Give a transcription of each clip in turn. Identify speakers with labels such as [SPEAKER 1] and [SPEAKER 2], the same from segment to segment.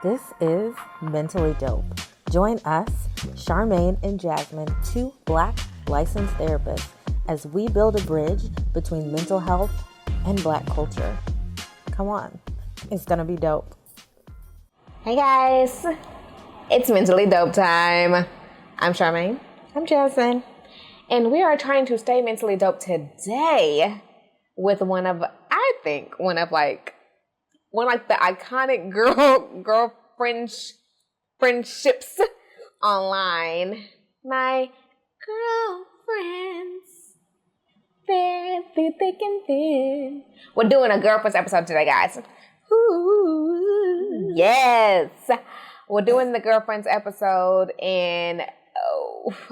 [SPEAKER 1] This is Mentally Dope. Join us, Charmaine and Jasmine, two Black licensed therapists, as we build a bridge between mental health and Black culture. Come on, it's gonna be dope.
[SPEAKER 2] Hey guys, it's Mentally Dope time. I'm Charmaine.
[SPEAKER 1] I'm Jasmine.
[SPEAKER 2] And we are trying to stay mentally dope today with one of the iconic friendships online. My girlfriends. They're thick and thin. We're doing a girlfriends episode today, guys. Ooh, yes. We're doing the girlfriends episode, and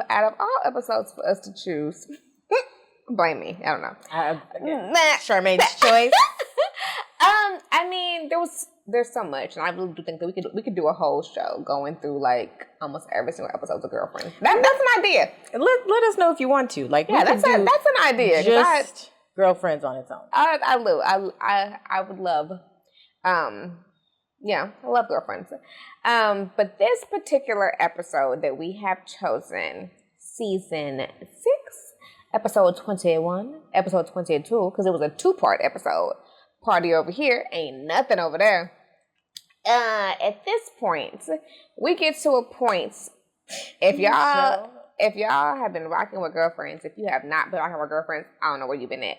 [SPEAKER 2] out of all episodes for us to choose, blame me. I don't know.
[SPEAKER 1] Charmaine's choice.
[SPEAKER 2] I mean, there's so much, and I really do think that we could do a whole show going through like almost every single episode of Girlfriends. That's an idea.
[SPEAKER 1] Let us know if you want to. Like,
[SPEAKER 2] yeah, that's an idea.
[SPEAKER 1] Just Girlfriends on its own.
[SPEAKER 2] I would love. Yeah, I love Girlfriends. But this particular episode that we have chosen, season 6, episode 21, episode 22, because it was a 2-part episode. Party over here, ain't nothing over there. At this point, we get to a point. If y'all have been rocking with Girlfriends, if you have not been rocking with Girlfriends, I don't know where you've been at.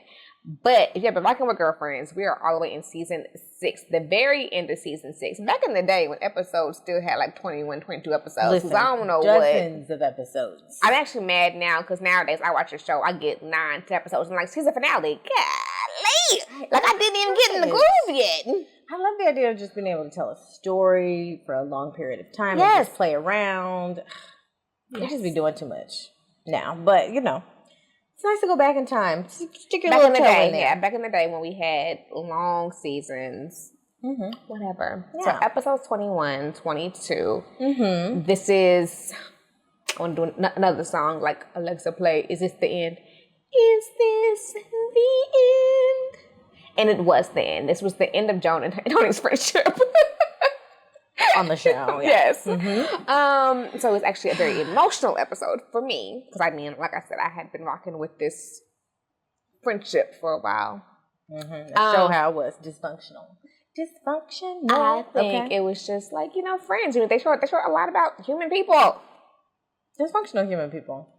[SPEAKER 2] But if you have been rocking with Girlfriends, we are all the way in season 6, the very end of season 6. Back in the day when episodes still had like 21, 22 episodes.
[SPEAKER 1] Listen,
[SPEAKER 2] I don't know
[SPEAKER 1] dozens of episodes.
[SPEAKER 2] I'm actually mad now because nowadays I watch a show, I get 9 episodes. And like, season finale. Golly! Like I didn't even get in the groove yet.
[SPEAKER 1] I love the idea of just being able to tell a story for a long period of time.
[SPEAKER 2] Yes.
[SPEAKER 1] And just play around. Yes. I just be doing too much now. But, you know, it's nice to go back in time. Stick your little toe in there.
[SPEAKER 2] Yeah, back in the day when we had long seasons.
[SPEAKER 1] Mm-hmm.
[SPEAKER 2] Whatever.
[SPEAKER 1] Yeah.
[SPEAKER 2] So episodes 21, 22. Mm-hmm. This is, I want to do another song like Alexa play. Is this the end? Is this the end? And it was the end. This was the end of Joan and Toni's friendship.
[SPEAKER 1] On the show, yeah.
[SPEAKER 2] Yes. Mm-hmm. So it was actually a very emotional episode for me. Because I mean, like I said, I had been rocking with this friendship for a while.
[SPEAKER 1] Mm-hmm. Show how it was dysfunctional.
[SPEAKER 2] I think it was just like, you know, friends. You know, they showed a lot about human people.
[SPEAKER 1] Dysfunctional human people.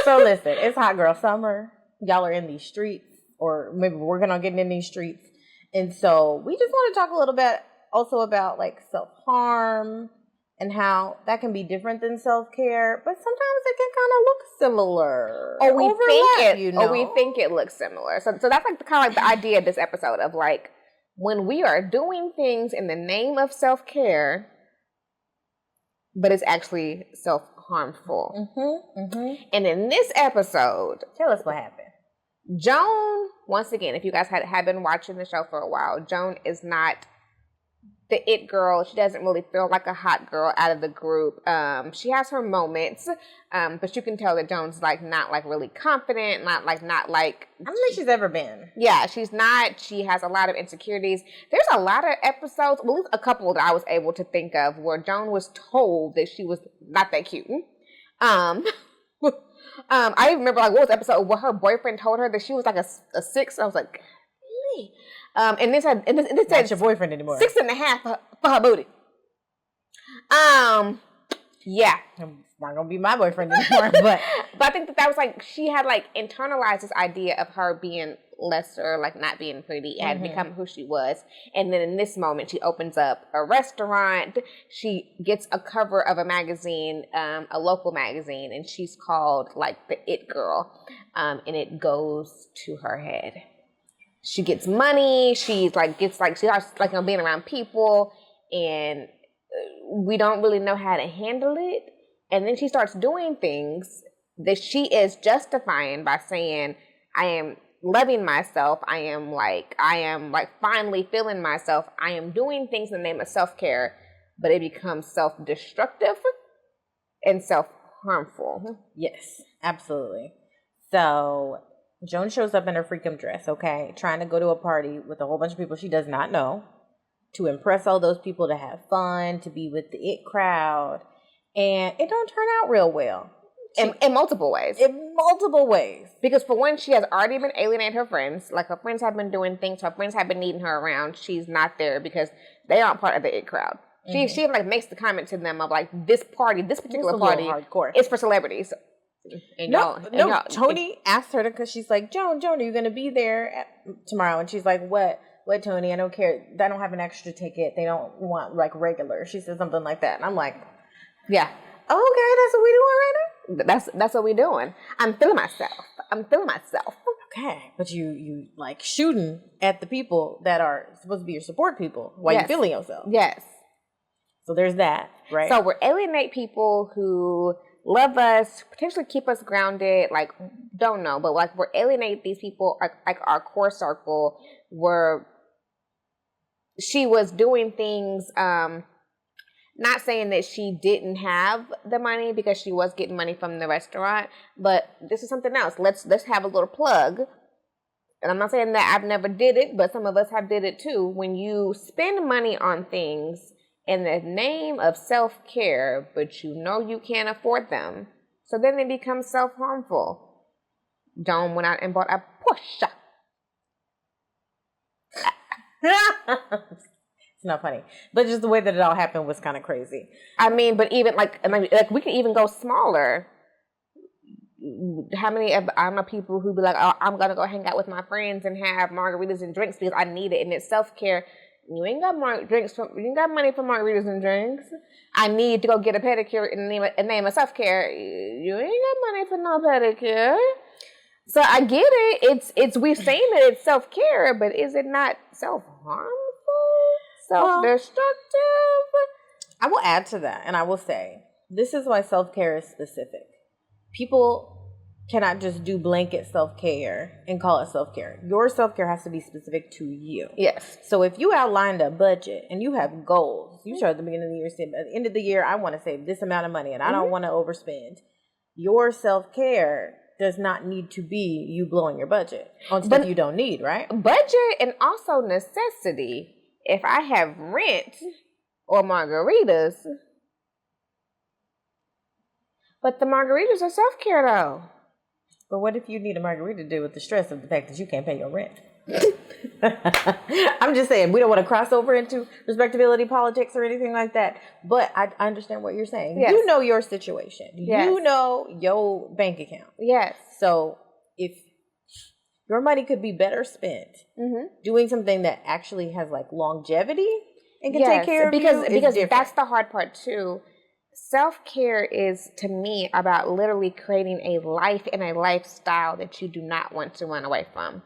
[SPEAKER 1] So listen, it's hot girl summer. Y'all are in these streets, or maybe we're working on getting in these streets. And so we just want to talk a little bit also about like self-harm and how that can be different than self-care, but sometimes it can kind of look similar.
[SPEAKER 2] Or we think it looks similar. So that's like kind of like the idea of this episode of like when we are doing things in the name of self-care, but it's actually self-harmful. Mm-hmm, mm-hmm. And in this episode,
[SPEAKER 1] tell us what happened.
[SPEAKER 2] Joan, once again, if you guys have been watching the show for a while, Joan is not the it girl. She doesn't really feel like a hot girl out of the group. She has her moments, but you can tell that Joan's like not like really confident, not like.
[SPEAKER 1] I don't think she's ever been.
[SPEAKER 2] Yeah, she's not. She has a lot of insecurities. There's a lot of episodes, well, at least a couple that I was able to think of where Joan was told that she was not that cute. I even remember like what was the episode where her boyfriend told her that she was like a 6. I was like, really? And this said
[SPEAKER 1] not your boyfriend anymore.
[SPEAKER 2] 6.5 for her booty. Yeah.
[SPEAKER 1] It's not gonna be my boyfriend anymore, but
[SPEAKER 2] I think that was like she had like internalized this idea of her being lesser, like not being pretty, and become who she was. And then in this moment, she opens up a restaurant. She gets a cover of a magazine, a local magazine, and she's called like the It Girl. And it goes to her head. She gets money. She starts being around people, and we don't really know how to handle it. And then she starts doing things that she is justifying by saying, I am loving myself. I am finally feeling myself. I am doing things in the name of self-care, but it becomes self-destructive and self-harmful.
[SPEAKER 1] Yes, absolutely. So Joan shows up in her freakum dress, okay, trying to go to a party with a whole bunch of people she does not know, to impress all those people, to have fun, to be with the it crowd, and it don't turn out real well.
[SPEAKER 2] In multiple ways.
[SPEAKER 1] In multiple ways.
[SPEAKER 2] Because for one, she has already been alienating her friends. Like, her friends have been doing things. Her friends have been needing her around. She's not there because they aren't part of the it crowd. She like makes the comment to them of like, this particular party is for celebrities. And
[SPEAKER 1] Toni asked her because she's like, Joan, are you going to be there tomorrow? And she's like, what, Toni? I don't care. They don't have an extra ticket. They don't want like regular. She said something like that. And I'm like, yeah. Okay, that's what we doing right now?
[SPEAKER 2] That's what we doing. I'm feeling myself.
[SPEAKER 1] Okay, but you like shooting at the people that are supposed to be your support people while you're feeling yourself.
[SPEAKER 2] Yes. So
[SPEAKER 1] there's that, right?
[SPEAKER 2] So we're alienate people who love us, potentially keep us grounded, like, don't know, but like we're alienate these people, like our core circle, where she was doing things, not saying that she didn't have the money because she was getting money from the restaurant, but this is something else. Let's have a little plug. And I'm not saying that I've never did it, but some of us have did it too. When you spend money on things in the name of self-care, but you know you can't afford them, so then they become self-harmful. Joan went out and bought a Porsche.
[SPEAKER 1] It's not funny, but just the way that it all happened was kind of crazy.
[SPEAKER 2] I mean, but even like we can even go smaller. How many I know people who be like, oh, I'm gonna go hang out with my friends and have margaritas and drinks because I need it, and it's self-care. You ain't got you ain't got money for margaritas and drinks. I need to go get a pedicure in the name of self-care. You ain't got money for no pedicure. So I get it. It's we've seen that it's self-care, but is it not self-harmful? Self-destructive?
[SPEAKER 1] I will add to that, and I will say, this is why self-care is specific. People cannot just do blanket self-care and call it self-care. Your self-care has to be specific to you.
[SPEAKER 2] Yes.
[SPEAKER 1] So if you outlined a budget and you have goals, you start at the beginning of the year, say, at the end of the year, I want to save this amount of money and I don't want to overspend. Your self-care does not need to be you blowing your budget on stuff you don't need, right?
[SPEAKER 2] Budget and also necessity. If I have rent or margaritas, but the margaritas are self-care though.
[SPEAKER 1] But what if you need a margarita to deal with the stress of the fact that you can't pay your rent? I'm just saying, we don't want to cross over into respectability politics or anything like that. But I understand what you're saying. Yes. You know your situation. Yes. You know your bank account.
[SPEAKER 2] Yes.
[SPEAKER 1] So if your money could be better spent doing something that actually has like longevity and can take care of you,
[SPEAKER 2] because that's the hard part too. Self-care is, to me, about literally creating a life and a lifestyle that you do not want to run away from.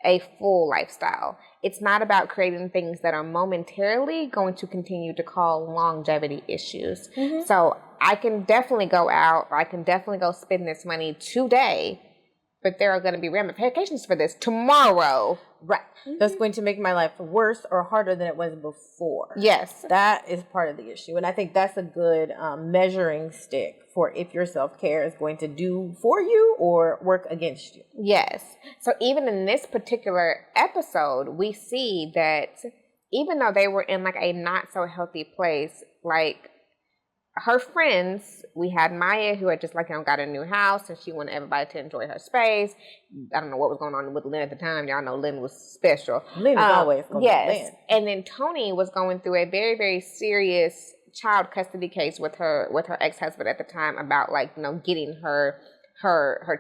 [SPEAKER 2] A full lifestyle. It's not about creating things that are momentarily going to continue to cause longevity issues. So I can definitely go out, or I can definitely go spend this money today, but there are going to be ramifications for this tomorrow.
[SPEAKER 1] Right. That's going to make my life worse or harder than it was before.
[SPEAKER 2] Yes.
[SPEAKER 1] That is part of the issue. And I think that's a good measuring stick for if your self-care is going to do for you or work against you.
[SPEAKER 2] Yes. So even in this particular episode, we see that even though they were in like a not so healthy place, like her friends, we had Maya, who had just like, got a new house and she wanted everybody to enjoy her space. I don't know what was going on with Lynn at the time. Y'all know Lynn was special.
[SPEAKER 1] Lynn is always going to be Lynn.
[SPEAKER 2] And then Toni was going through a very, very serious child custody case with her ex-husband at the time about like, getting her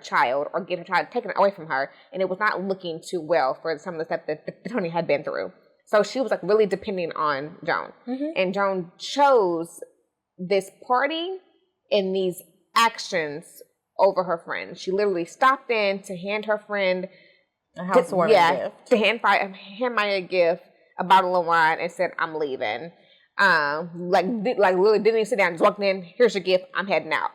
[SPEAKER 2] child or get her child taken away from her. And it was not looking too well for some of the stuff that Toni had been through. So she was like really depending on Joan. And Joan chose this party and these actions over her friend. She literally stopped in to hand her friend
[SPEAKER 1] a housewarming gift.
[SPEAKER 2] To hand Maya a gift, a bottle of wine, and said, I'm leaving. Like literally didn't even sit down, just walked in, here's your gift, I'm heading out.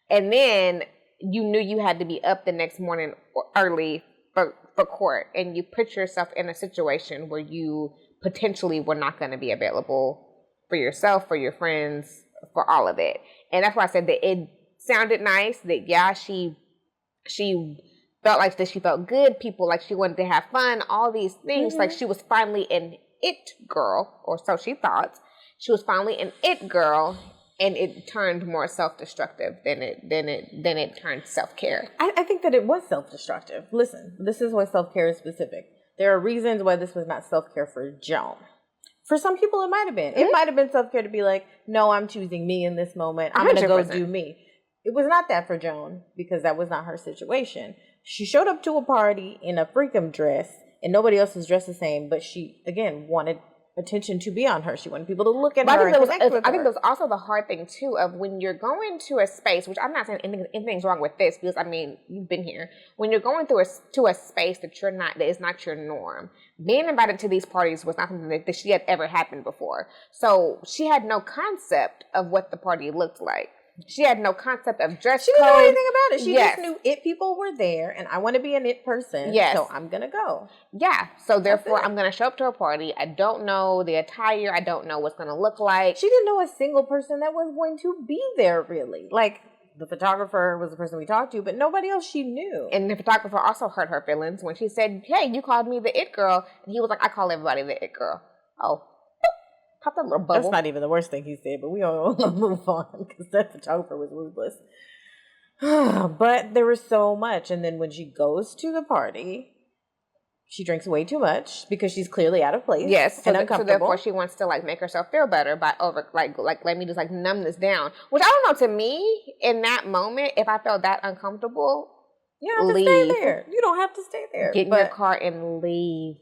[SPEAKER 2] And then you knew you had to be up the next morning early for court, and you put yourself in a situation where you potentially were not going to be available for yourself, for your friends, for all of it. And that's why I said that it sounded nice that she felt like that she felt good. People like she wanted to have fun. All these things. Like she was finally an it girl, or so she thought. She was finally an it girl, and it turned more self-destructive than it turned self-care.
[SPEAKER 1] I think that it was self-destructive. Listen, this is why self-care is specific. There are reasons why this was not self-care for Joan. For some people, it might have been. It might have been self-care to be like, no, I'm choosing me in this moment. I'm going to go do me. It was not that for Joan, because that was not her situation. She showed up to a party in a freakum dress, and nobody else was dressed the same, but she, again, wanted attention to be on her. She wanted people to look at her and connect with her.
[SPEAKER 2] I think that's also the hard thing, too, of when you're going to a space, which I'm not saying anything's wrong with this, because, I mean, you've been here. When you're going to a space that is not your norm, being invited to these parties was not something that she had ever happened before. So she had no concept of what the party looked like. She had no concept of dress code.
[SPEAKER 1] She didn't know anything about it. She just knew it people were there, and I want to be an it person, so I'm going to go.
[SPEAKER 2] Yeah, so therefore I'm going to show up to a party. I don't know the attire. I don't know what's going to look like.
[SPEAKER 1] She didn't know a single person that was going to be there, really. Like, the photographer was the person we talked to, but nobody else she knew.
[SPEAKER 2] And the photographer also hurt her feelings when she said, hey, you called me the it girl. And he was like, I call everybody the it girl. Oh. Pop that little bubble.
[SPEAKER 1] That's not even the worst thing he said, but we all move on because that photographer was ruthless. But there was so much. And then when she goes to the party, she drinks way too much because she's clearly out of place.
[SPEAKER 2] Yes,
[SPEAKER 1] and uncomfortable.
[SPEAKER 2] So therefore she wants to like make herself feel better by let me just like numb this down. Which I don't know, to me, in that moment, if I felt that uncomfortable,
[SPEAKER 1] you don't have to stay there. You don't have to stay there.
[SPEAKER 2] Get in your car and leave.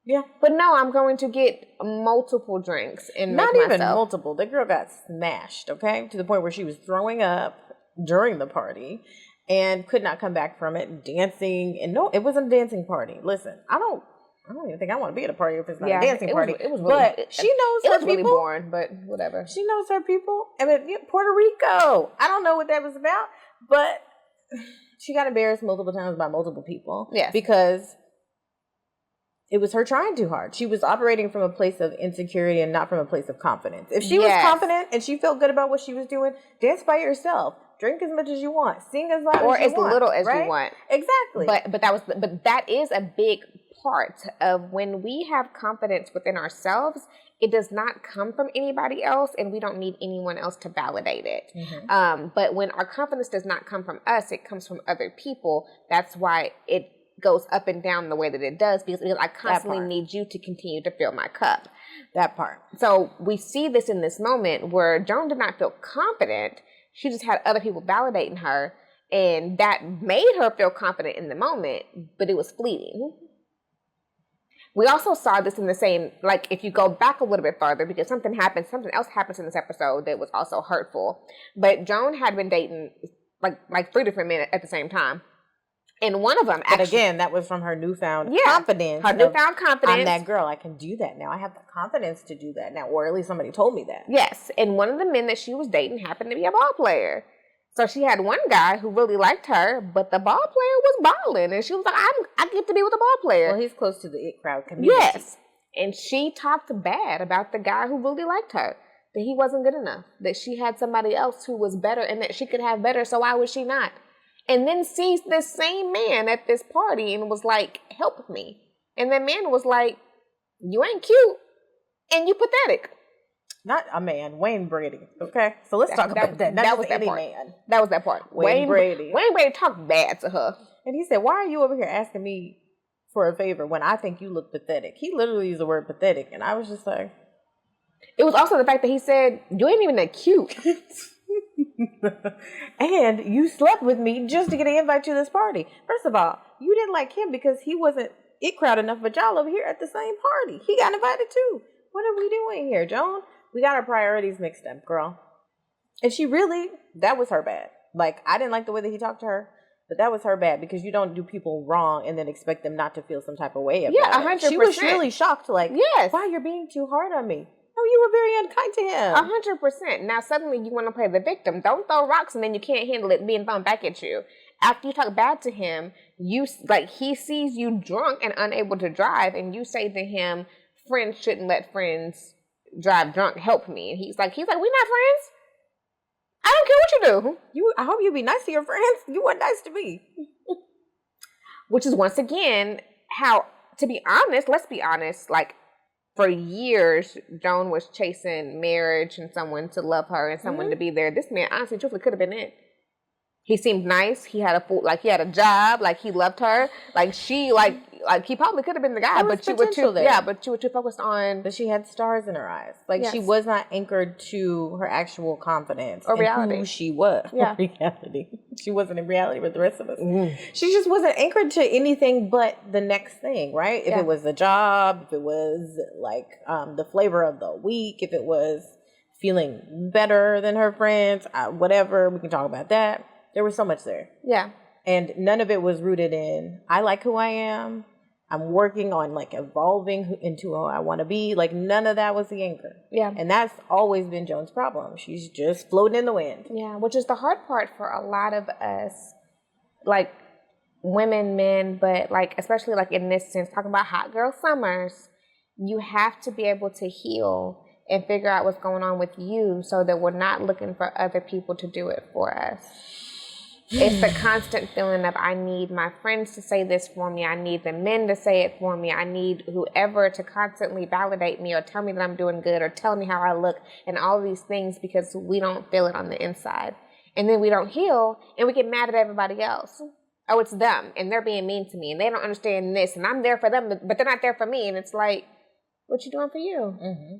[SPEAKER 1] Yeah.
[SPEAKER 2] But no, I'm going to get multiple drinks and
[SPEAKER 1] not even multiple. The girl got smashed, okay? To the point where she was throwing up during the party and could not come back from it, dancing. And no, it wasn't a dancing party. Listen, I don't even think I want to be at a party if it's not a dancing party.
[SPEAKER 2] It was really,
[SPEAKER 1] but she knows her people. It was
[SPEAKER 2] really boring, but whatever.
[SPEAKER 1] She knows her people. I mean, Puerto Rico. I don't know what that was about, but she got embarrassed multiple times by multiple people.
[SPEAKER 2] Yes.
[SPEAKER 1] Because it was her trying too hard. She was operating from a place of insecurity and not from a place of confidence. If she was confident and she felt good about what she was doing, dance by yourself. Drink as much as you want. Sing as loud as you want.
[SPEAKER 2] Or as little as you want.
[SPEAKER 1] Exactly.
[SPEAKER 2] But that is a big part of when we have confidence within ourselves. It does not come from anybody else, and we don't need anyone else to validate it. Mm-hmm. But when our confidence does not come from us, it comes from other people. That's why it goes up and down the way that it does, because I constantly need you to continue to fill my cup.
[SPEAKER 1] That part.
[SPEAKER 2] So we see this in this moment where Joan did not feel confident. She just had other people validating her, and that made her feel confident in the moment, but it was fleeting. We also saw this in the same, like, if you go back a little bit farther, because something else happens in this episode that was also hurtful. But Joan had been dating like 3 different men at the same time. And one of them actually...
[SPEAKER 1] But again, that was from her newfound confidence.
[SPEAKER 2] Her newfound confidence.
[SPEAKER 1] I'm that girl. I can do that now. I have the confidence to do that now. Or at least somebody told me that.
[SPEAKER 2] Yes. And one of the men that she was dating happened to be a ball player. So she had one guy who really liked her, but the ball player was balling. And she was like, I get to be with a ball player.
[SPEAKER 1] Well, he's close to the it crowd community.
[SPEAKER 2] Yes. And she talked bad about the guy who really liked her. That he wasn't good enough. That she had somebody else who was better and that she could have better. So why was she not? And then sees this same man at this party and was like, help me. And that man was like, you ain't cute and you pathetic.
[SPEAKER 1] Not a man, Wayne Brady. Okay, so let's talk about that. That was any man.
[SPEAKER 2] That was that part.
[SPEAKER 1] Wayne Brady.
[SPEAKER 2] Wayne Brady talked bad to her.
[SPEAKER 1] And he said, why are you over here asking me for a favor when I think you look pathetic? He literally used the word pathetic. And I was just like...
[SPEAKER 2] It was also the fact that he said, you ain't even that cute.
[SPEAKER 1] And you slept with me just to get an invite to this party. First of all, you didn't like him because he wasn't it crowd enough, but y'all over here at the same party. He got invited too. What are we doing here, Joan? We got our priorities mixed up, girl. And that was her bad. Like, I didn't like the way that he talked to her, but that was her bad because you don't do people wrong and then expect them not to feel some type of way about it.
[SPEAKER 2] 100%.
[SPEAKER 1] She was really shocked, like, wow, you're being too hard on me. Oh, you were very unkind to him.
[SPEAKER 2] 100%. Now, suddenly you want to play the victim. Don't throw rocks and then you can't handle it being thrown back at you. After you talk bad to him, he sees you drunk and unable to drive, and you say to him, friends shouldn't let friends drive drunk. Help me. And he's like, we're not friends. I don't care what you do.
[SPEAKER 1] I hope you be nice to your friends. You weren't nice to me.
[SPEAKER 2] Which is, once again, how, to be honest, let's be honest, like, for years, Joan was chasing marriage and someone to love her and someone to be there. This man, honestly, truthfully, could have been it. He seemed nice. He had he had a job. Like, he loved her. Like, she, like he probably could have been the guy. But you were too, but you were too focused on.
[SPEAKER 1] But she had stars in her eyes. Like, she was not anchored to her actual confidence
[SPEAKER 2] or reality.
[SPEAKER 1] Who she was.
[SPEAKER 2] Yeah,
[SPEAKER 1] reality. She wasn't in reality with the rest of us. She just wasn't anchored to anything but the next thing, right? If it was the job, if it was like the flavor of the week, if it was feeling better than her friends, whatever, we can talk about that. There was so much there.
[SPEAKER 2] Yeah.
[SPEAKER 1] And none of it was rooted in, I like who I am. I'm working on like evolving into who I want to be. Like, none of that was the anchor.
[SPEAKER 2] Yeah.
[SPEAKER 1] And that's always been Joan's problem. She's just floating in the wind.
[SPEAKER 2] Yeah, which is the hard part for a lot of us, like women, men, but like, especially like in this sense, talking about hot girl summers, you have to be able to heal and figure out what's going on with you so that we're not looking for other people to do it for us. It's the constant feeling of, I need my friends to say this for me. I need the men to say it for me. I need whoever to constantly validate me or tell me that I'm doing good or tell me how I look and all these things, because we don't feel it on the inside. And then we don't heal and we get mad at everybody else. Oh, it's them and they're being mean to me and they don't understand this and I'm there for them, but they're not there for me. And it's like, what you doing for you?
[SPEAKER 1] Mm-hmm.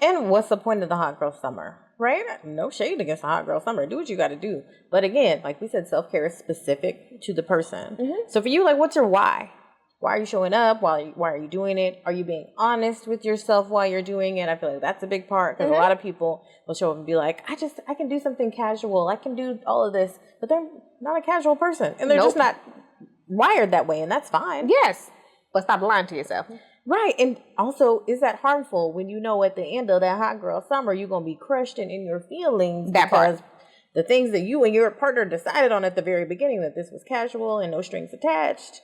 [SPEAKER 1] And what's the point of the hot girl summer, right? No shade against the hot girl summer. Do what you got to do. But again, like we said, self-care is specific to the person. Mm-hmm. So for you, like, what's your why? Why are you showing up? Why are you doing it? Are you being honest with yourself while you're doing it? I feel like that's a big part, because a lot of people will show up and be like, I can do something casual. I can do all of this. But they're not a casual person. And they're just not wired that way. And that's fine.
[SPEAKER 2] Yes. But stop lying to yourself.
[SPEAKER 1] Right. And also, is that harmful when you know at the end of that hot girl summer, you're going to be crushed in your feelings because the things that you and your partner decided on at the very beginning, that this was casual and no strings attached,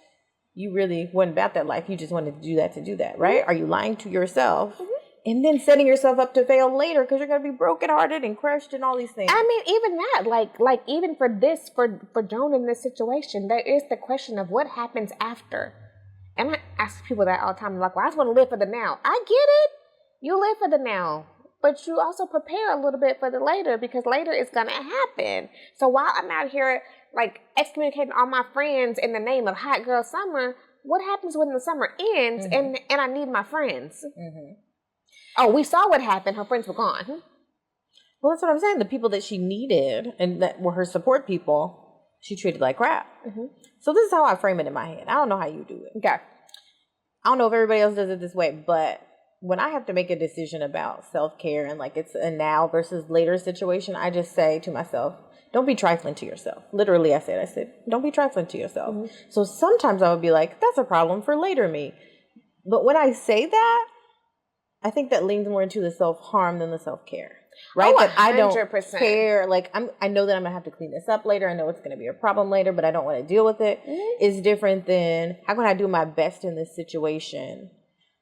[SPEAKER 1] you really wasn't about that life. You just wanted to do that, right? Are you lying to yourself and then setting yourself up to fail later because you're going to be brokenhearted and crushed and all these things?
[SPEAKER 2] I mean, even that, like even for this, for Joan in this situation, there is the question of what happens after. And I ask people that all the time. I'm like, well, I just want to live for the now. I get it. You live for the now. But you also prepare a little bit for the later, because later is going to happen. So while I'm out here, like, excommunicating all my friends in the name of hot girl summer, what happens when the summer ends and I need my friends? Oh, we saw what happened. Her friends were gone.
[SPEAKER 1] Well, that's what I'm saying. The people that she needed and that were her support people, she treated like crap. So this is how I frame it in my head. I don't know how you do it.
[SPEAKER 2] Okay.
[SPEAKER 1] I don't know if everybody else does it this way, but when I have to make a decision about self-care and like it's a now versus later situation, I just say to myself, don't be trifling to yourself. Literally, I said, don't be trifling to yourself. So sometimes I would be like, that's a problem for later me. But when I say that, I think that leans more into the self-harm than the self-care. Right?
[SPEAKER 2] Oh,
[SPEAKER 1] that I don't care. Like, I know that I'm going to have to clean this up later. I know it's going to be a problem later, but I don't want to deal with it. It's different than, how can I do my best in this situation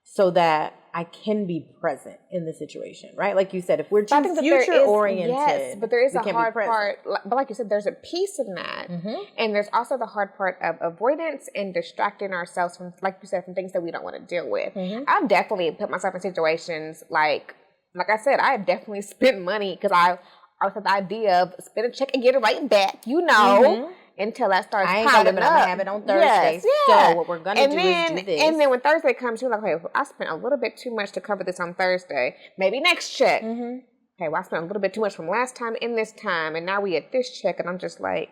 [SPEAKER 1] so that I can be present in the situation, right? Like you said, if we're too future-oriented.
[SPEAKER 2] Yes, but there is a hard part. But like you said, there's a piece in that. And there's also the hard part of avoidance and distracting ourselves from, like you said, from things that we don't want to deal with. I've definitely put myself in situations like I said, I have definitely spent money because I always had the idea of spend a check and get it right back, until that starts piling up. I'm going to have it on Thursday. So what we're going to do is do this. And then when Thursday comes, you're like, okay, well, I spent a little bit too much to cover this on Thursday. Maybe next check. Okay, well, I spent a little bit too much from last time in this time, and now we at this check, and I'm just like,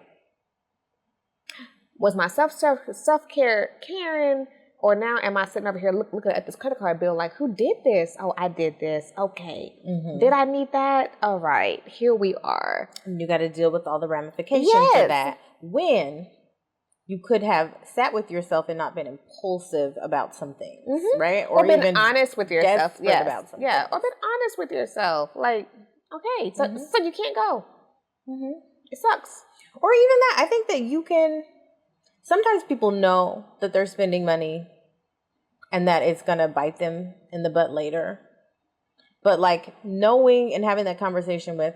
[SPEAKER 2] was my self-care caring? Or now am I sitting over here looking at this credit card bill like, who did this? Oh, I did this. Okay. Did I need that? All right. Here we are.
[SPEAKER 1] And you got to deal with all the ramifications of that. When you could have sat with yourself and not been impulsive about some things, right?
[SPEAKER 2] Or been even honest with yourself.
[SPEAKER 1] About something.
[SPEAKER 2] Yeah. Or been honest with yourself. Like, okay, so you can't go. It sucks.
[SPEAKER 1] Or even that. I think that you can... Sometimes people know that they're spending money and that it's going to bite them in the butt later. But like knowing and having that conversation with,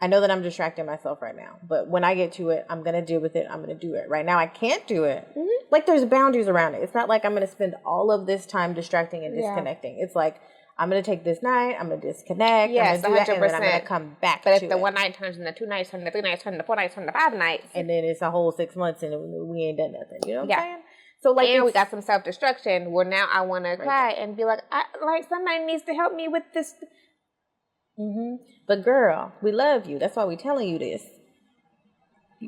[SPEAKER 1] I know that I'm distracting myself right now, but when I get to it, I'm going to deal with it. I'm going to do it. Right now, I can't do it. Mm-hmm. Like, there's boundaries around it. It's not like I'm going to spend all of this time distracting and disconnecting. It's like, I'm going to take this night, I'm going to disconnect,
[SPEAKER 2] yes,
[SPEAKER 1] I'm going to do that, and then I'm going to come back
[SPEAKER 2] but
[SPEAKER 1] to
[SPEAKER 2] if the
[SPEAKER 1] it.
[SPEAKER 2] 1 night turns into 2 nights, turns into 3 nights, turns into 4 nights, turns into 5 nights.
[SPEAKER 1] And then it's a whole 6 months and we ain't done nothing. You know what I'm saying? So like,
[SPEAKER 2] and we got some self-destruction where now I want to cry and be like, somebody needs to help me with this.
[SPEAKER 1] Mm-hmm. But girl, we love you. That's why we're telling you this.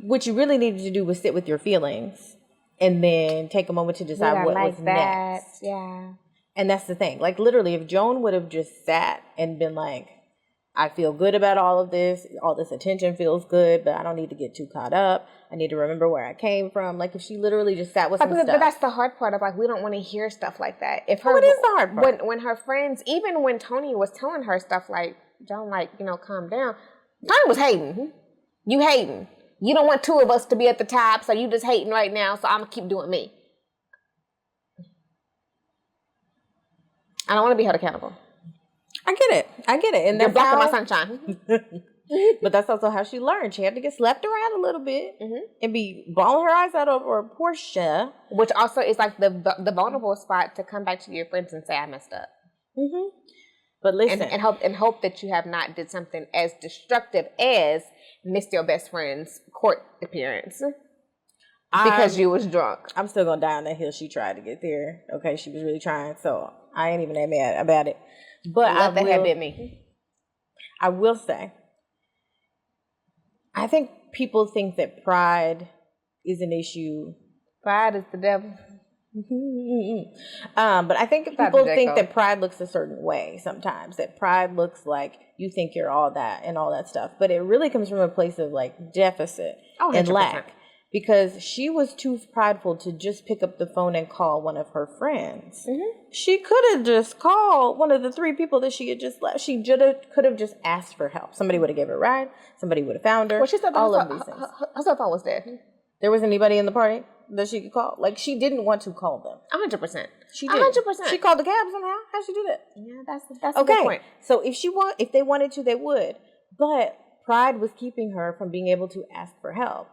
[SPEAKER 1] What you really needed to do was sit with your feelings and then take a moment to decide what was next.
[SPEAKER 2] Yeah.
[SPEAKER 1] And that's the thing. Like, literally, if Joan would have just sat and been like, I feel good about all of this. All this attention feels good, but I don't need to get too caught up. I need to remember where I came from. Like, if she literally just sat with some stuff.
[SPEAKER 2] But that's the hard part of, like, we don't want to hear stuff like that.
[SPEAKER 1] What is the hard part?
[SPEAKER 2] When her friends, even when Toni was telling her stuff like, Joan, like, calm down. Toni was hating. You hating. You don't want 2 of us to be at the top, so you just hating right now, so I'm going to keep doing me. I don't want to be held accountable.
[SPEAKER 1] I get it. And
[SPEAKER 2] you're blocking my sunshine.
[SPEAKER 1] But that's also how she learned. She had to get slapped around a little bit and be bawling her eyes out over Portia.
[SPEAKER 2] Which also is like the vulnerable spot to come back to your friends and say, I messed up. Mm-hmm.
[SPEAKER 1] But listen.
[SPEAKER 2] And hope that you have not did something as destructive as missed your best friend's court appearance. Because you was drunk.
[SPEAKER 1] I'm still going to die on that hill. She tried to get there. Okay, she was really trying. So I ain't even that mad about it. But
[SPEAKER 2] that had been me.
[SPEAKER 1] I will say, I think people think that pride is an issue.
[SPEAKER 2] Pride is the devil.
[SPEAKER 1] But I think people think that pride looks a certain way sometimes. That pride looks like you think you're all that and all that stuff. But it really comes from a place of like deficit and lack. Because she was too prideful to just pick up the phone and call one of her friends. Mm-hmm. She could have just called one of the 3 people that she had just left. She could have just asked for help. Somebody would have gave her a ride. Somebody would have found her.
[SPEAKER 2] Well, she said
[SPEAKER 1] all of these things.
[SPEAKER 2] Her cell phone was dead.
[SPEAKER 1] There was anybody in the party that she could call? Like, she didn't want to call them.
[SPEAKER 2] 100%.
[SPEAKER 1] She did.
[SPEAKER 2] 100%.
[SPEAKER 1] She called the cab somehow. How'd she do that?
[SPEAKER 2] Yeah, that's a good point.
[SPEAKER 1] So if they wanted to, they would. But pride was keeping her from being able to ask for help.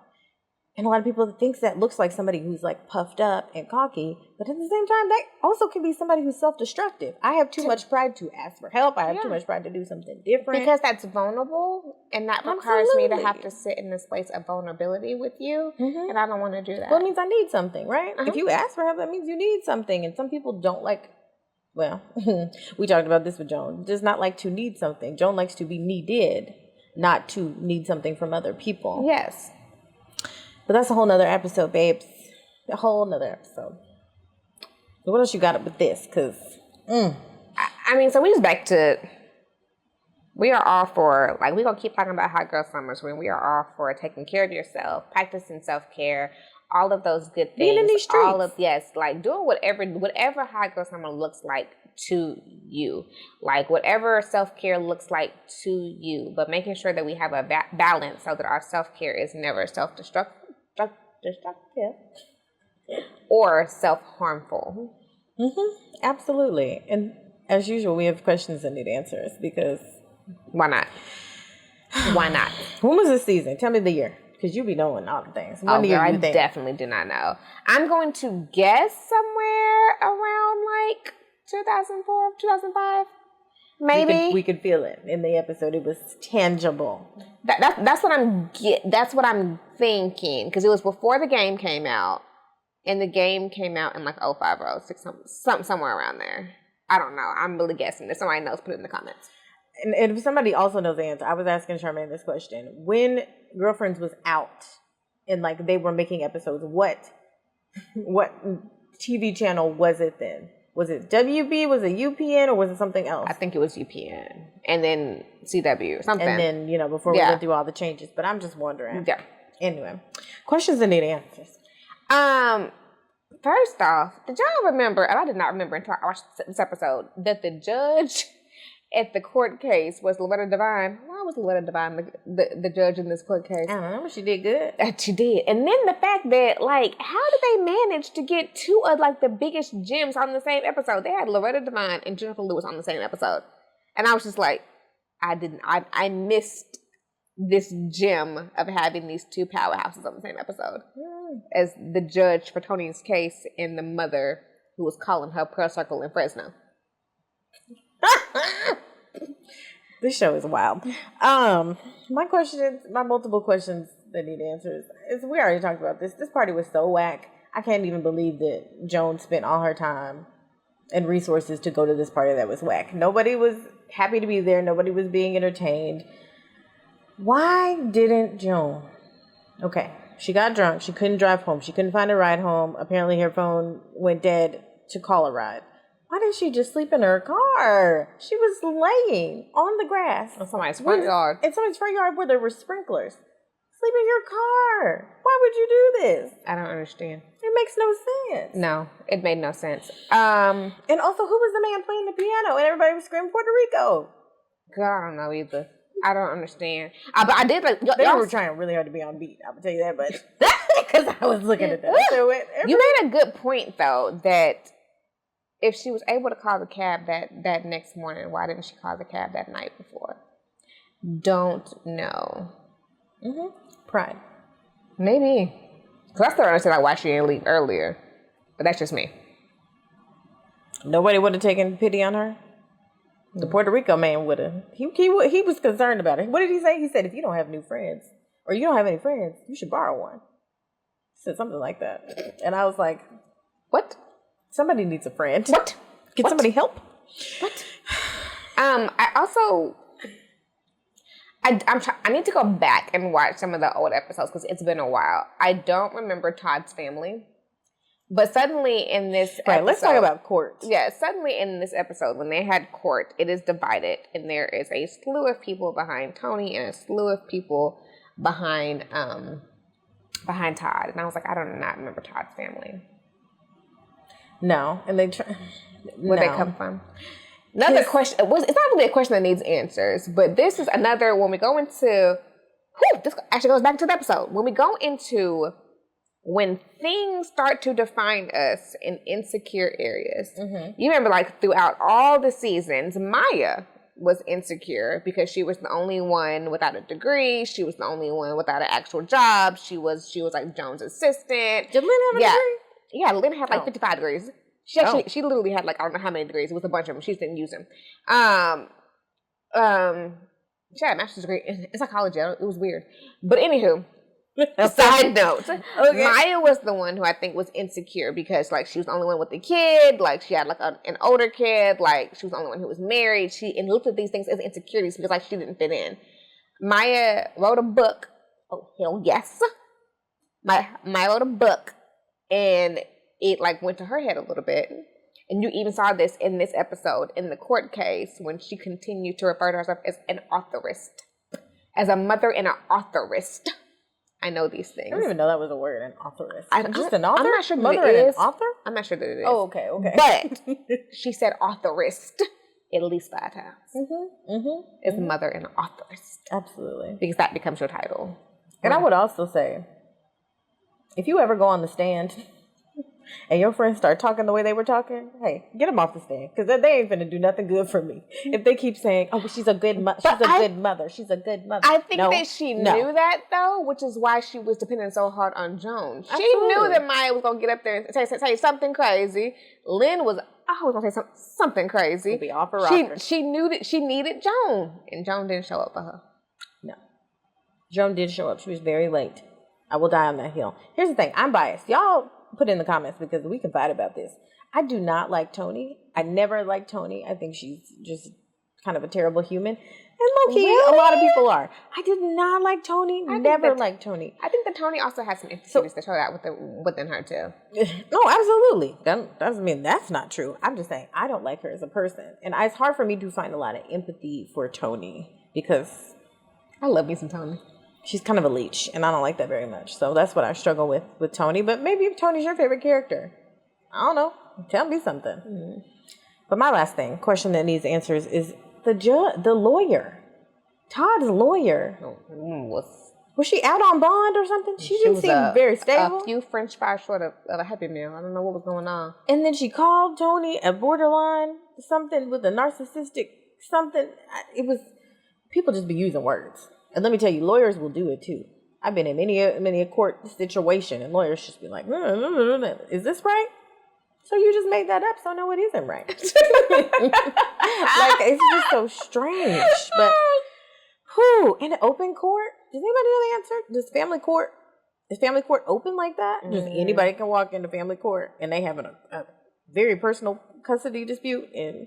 [SPEAKER 1] And a lot of people think that looks like somebody who's like puffed up and cocky, but at the same time, that also can be somebody who's self-destructive. I have too much pride to ask for help. I have too much pride to do something different.
[SPEAKER 2] Because that's vulnerable, and that requires me to have to sit in this place of vulnerability with you, and I don't want to do that.
[SPEAKER 1] Well, it means I need something, right? If you ask for help, that means you need something, and some people don't like, well, we talked about this with Joan, does not like to need something. Joan likes to be needed, not to need something from other people.
[SPEAKER 2] Yes.
[SPEAKER 1] But that's a whole nother episode, babes. A whole nother episode. So what else you got up with this? Because,
[SPEAKER 2] I mean, so we just back to, we are all for, like, we're going to keep talking about Hot Girl Summers when we are all for taking care of yourself, practicing self-care, all of those good things.
[SPEAKER 1] Being in these streets.
[SPEAKER 2] Like, doing whatever Hot Girl Summer looks like to you. Like, whatever self-care looks like to you. But making sure that we have a balance so that our self-care is never self-destructive or self-harmful.
[SPEAKER 1] Absolutely. And as usual, we have questions that need answers because
[SPEAKER 2] why not? Why not?
[SPEAKER 1] When was this season? Tell me the year, because you be knowing all the things. When do you think?
[SPEAKER 2] I definitely do not know. I'm going to guess somewhere around like 2004, 2005. Maybe
[SPEAKER 1] we could feel it in the episode. It was tangible.
[SPEAKER 2] That's what I'm thinking, because it was before the game came out, and the game came out in like 05 or 06, somewhere around there. I don't know. I'm really guessing. If somebody knows, put it in the comments.
[SPEAKER 1] And if somebody also knows the answer, I was asking Charmaine this question: when Girllllllfriends was out and like they were making episodes, what TV channel was it then? Was it WB? Was it UPN? Or was it something else?
[SPEAKER 2] I think it was UPN. And then CW or something.
[SPEAKER 1] And then, before we went through all the changes. But I'm just wondering.
[SPEAKER 2] Yeah.
[SPEAKER 1] Anyway. Questions that need answers.
[SPEAKER 2] First off, did y'all remember, and I did not remember until I watched this episode, that the judge at the court case was Loretta Devine? Why was Loretta Devine the judge in this court case?
[SPEAKER 1] I don't know. She did good.
[SPEAKER 2] She did. And then the fact that, like, how did they manage to get 2 of, like, the biggest gems on the same episode? They had Loretta Devine and Jennifer Lewis on the same episode. And I was just like, I missed this gem of having these two powerhouses on the same episode. As the judge for Toni's case and the mother who was calling her Pearl Circle in Fresno.
[SPEAKER 1] This show is wild. My multiple questions that need answers is we already talked about this. This party was so whack. I can't even believe that Joan spent all her time and resources to go to this party that was whack. Nobody was happy to be there. Nobody was being entertained. Why didn't Joan? Okay, she got drunk. She couldn't drive home. She couldn't find a ride home. Apparently her phone went dead to call a ride. Why didn't she just sleep in her car? She was laying on the grass.
[SPEAKER 2] In somebody's front yard.
[SPEAKER 1] In somebody's front yard where there were sprinklers. Sleep in your car. Why would you do this?
[SPEAKER 2] I don't understand.
[SPEAKER 1] It makes no sense.
[SPEAKER 2] No, it made no sense.
[SPEAKER 1] And also, who was the man playing the piano and everybody was screaming Puerto Rico?
[SPEAKER 2] God, I don't know either. I don't understand. But I did like...
[SPEAKER 1] They were trying really hard to be on beat. I will tell you that, but... Because I was looking at that. So
[SPEAKER 2] you made a good point, though, that if she was able to call the cab that next morning, why didn't she call the cab that night before? Don't know.
[SPEAKER 1] Pride.
[SPEAKER 2] Maybe. Because I still understand why she didn't leave earlier. But that's just me.
[SPEAKER 1] Nobody would have taken pity on her? The Puerto Rico man would have. He was concerned about it. What did he say? He said, if you don't have new friends, or you don't have any friends, you should borrow one. He said something like that. And I was like,
[SPEAKER 2] what?
[SPEAKER 1] Somebody needs a friend.
[SPEAKER 2] What?
[SPEAKER 1] Can somebody help?
[SPEAKER 2] What? I also... I need to go back and watch some of the old episodes because it's been a while. I don't remember Todd's family. But suddenly in this episode...
[SPEAKER 1] let's talk about court.
[SPEAKER 2] Yeah, suddenly in this episode, when they had court, it is divided. And there is a slew of people behind Toni and a slew of people behind Todd. And I was like, I do not remember Todd's family.
[SPEAKER 1] No. And they...
[SPEAKER 2] Where they come from? Another question. It's not really a question that needs answers. But this is another... When we go into... this actually goes back to the episode. When we go into... When things start to define us in insecure areas, you remember like throughout all the seasons, Maya was insecure because she was the only one without a degree. She was the only one without an actual job. She was like Joan's assistant.
[SPEAKER 1] Did Lynn have a degree?
[SPEAKER 2] Yeah, Lynn had like 55 degrees. She literally had like, I don't know how many degrees. It was a bunch of them. She just didn't use them. She had a master's degree in psychology. It was weird. But anywho. Side note, Maya was the one who I think was insecure because like she was the only one with the kid, like she had like an older kid, like she was the only one who was married. She looked at these things as insecurities because like she didn't fit in. Maya wrote a book. Oh hell yes, Maya wrote a book, and it like went to her head a little bit. And you even saw this in this episode in the court case when she continued to refer to herself as an authorist, as a mother and an authorist. I know these things.
[SPEAKER 1] I don't even know that was a word, an authorist.
[SPEAKER 2] Just an author? I'm not sure that
[SPEAKER 1] it is. Author?
[SPEAKER 2] I'm not sure that it is.
[SPEAKER 1] Oh, okay.
[SPEAKER 2] But she said authorist at least 5 times. It's mother and authorist.
[SPEAKER 1] Absolutely.
[SPEAKER 2] Because that becomes your title.
[SPEAKER 1] And I would also say, if you ever go on the stand and your friends start talking the way they were talking, hey, get them off the stand because they ain't finna do nothing good for me. If they keep saying, "Oh, she's a good mother," she's a good mother.
[SPEAKER 2] I think that she knew that though, which is why she was depending so hard on Joan. She knew that Maya was gonna get up there and say something crazy. Lynn was always gonna say something crazy.
[SPEAKER 1] Be off her rocker.
[SPEAKER 2] She knew that she needed Joan, and Joan didn't show up for her.
[SPEAKER 1] No, Joan did show up. She was very late. I will die on that hill. Here's the thing. I'm biased. Y'all put in the comments because we can fight about this. I do not like Toni. I never liked Toni. I think she's just kind of a terrible human. And low-key, a lot of people are. I did not like Toni. Never liked Toni.
[SPEAKER 2] I think that Toni also has some insecurities that show that within her too.
[SPEAKER 1] No, absolutely. That doesn't mean that's not true. I'm just saying I don't like her as a person. And it's hard for me to find a lot of empathy for Toni because
[SPEAKER 2] I love me some Toni.
[SPEAKER 1] She's kind of a leech, and I don't like that very much. So that's what I struggle with Toni. But maybe if Toni's your favorite character, I don't know. Tell me something. But my last question that needs answers is the lawyer. Todd's lawyer. Was she out on bond or something? She didn't seem very stable.
[SPEAKER 2] A few French fries short of a Happy Meal. I don't know what was going on.
[SPEAKER 1] And then she called Toni a borderline something with a narcissistic something. It was, people just be using words. And let me tell you, lawyers will do it too. I've been in many a court situation, and lawyers just be like, is this right? So you just made that up, so no, it isn't right. Like, it's just so strange. But, in an open court? Does anybody know the answer? Is family court open like that? Just anybody can walk into family court, and they have a very personal custody dispute, and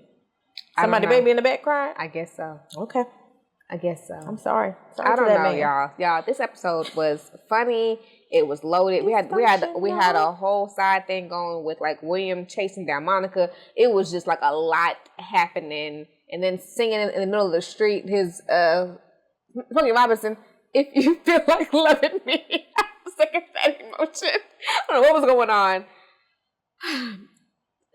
[SPEAKER 1] somebody baby in the back crying?
[SPEAKER 2] I guess so.
[SPEAKER 1] Okay.
[SPEAKER 2] I guess so.
[SPEAKER 1] I'm sorry.
[SPEAKER 2] I don't know, y'all. Y'all, this episode was funny. It was loaded. We had a whole side thing going with like William chasing down Monica. It was just like a lot happening. And then singing in the middle of the street, his Smokey Robinson, "If you feel like loving me." I was like in that emotion. I don't know what was going on.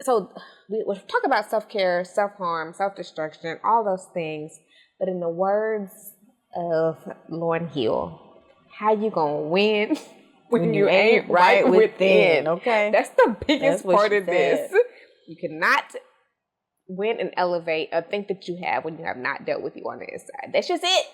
[SPEAKER 2] So we'll talk about self-care, self-harm, self-destruction, all those things. But in the words of Lauryn Hill, how you gonna win when you ain't right within?
[SPEAKER 1] Okay,
[SPEAKER 2] that's the biggest part of this. You cannot win and elevate or think that you have when you have not dealt with you on the inside. That's just it.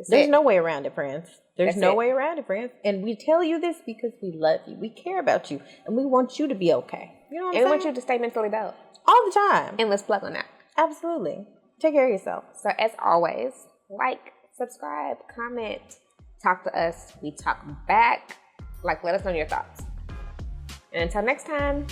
[SPEAKER 1] There's no way around it, friends. There's no way around it, friends. And we tell you this because we love you. We care about you, and we want you to be okay. You know what I'm saying?
[SPEAKER 2] We want you to stay mentally dope
[SPEAKER 1] all the time.
[SPEAKER 2] And let's plug on that.
[SPEAKER 1] Absolutely. Take care of yourself.
[SPEAKER 2] So as always, like, subscribe, comment, talk to us. We talk back. Like, let us know your thoughts. And until next time,